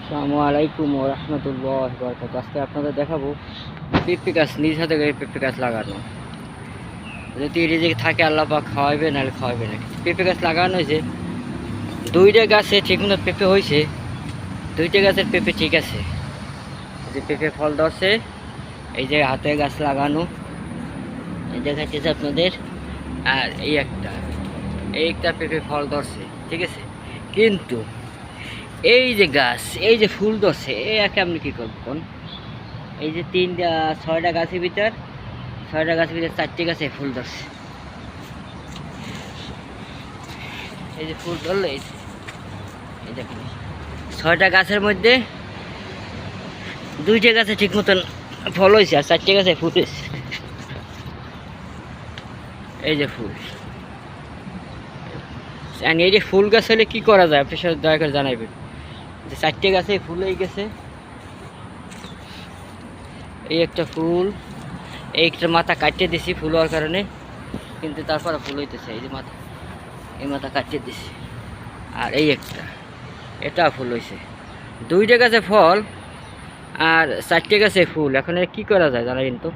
আসসালামু আলাইকুম ওয়া রাহমাতুল্লাহি ওয়া বারাকাতুহু। আজকে আপনাদের দেখাবো পেঁপে গাছ নিজ হাতে করে পেঁপে গাছ লাগানো। যদি রিজিক থাকে আল্লাহ পাক খাওয়াইবে নাহলে খাওয়াইবে না। পেঁপে গাছ লাগানো হয়েছে, দুইটা গাছে ঠিকমতো পেঁপে হয়েছে, দুইটা গাছের পেঁপে ঠিক আছে, যে পেঁপে ফল ধরছে। এই যে হাতে গাছ লাগানো, এই দেখাচ্ছেছে আপনাদের। আর এই একটা পেঁপে ফল ধরছে, ঠিক আছে। কিন্তু এই যে গাছ, এই যে ফুল ধরছে, একে আপনি কী করবেন? এই যে ছয়টা গাছের ভিতর, চারটে গাছে ফুল ধরছে। এই যে ফুল ধরলো, এই দেখুন, ছয়টা গাছের মধ্যে দুইটা গাছে ঠিক মতন ফল হয়েছে আর চারটে গাছে ফুল হয়েছে। এই যে ফুল, এই যে ফুল গাছ হলে কি করা যায় আপনি সাথে দয়া করে জানাইবেন। যে চারটে গাছে ফুল হয়ে গেছে, এই একটা ফুল, এই একটা মাথা কাটিয়ে দিছি ফুল হওয়ার কারণে, কিন্তু তারপরে ফুল হইতেছে। এই যে মাথা, এই মাথা কাটিয়ে দিছি। আর এই এটা ফুল হয়েছে, দুইটা গাছে ফল আর চারটে গাছে ফুল। এখন কি করা যায় জানা কিন্তু।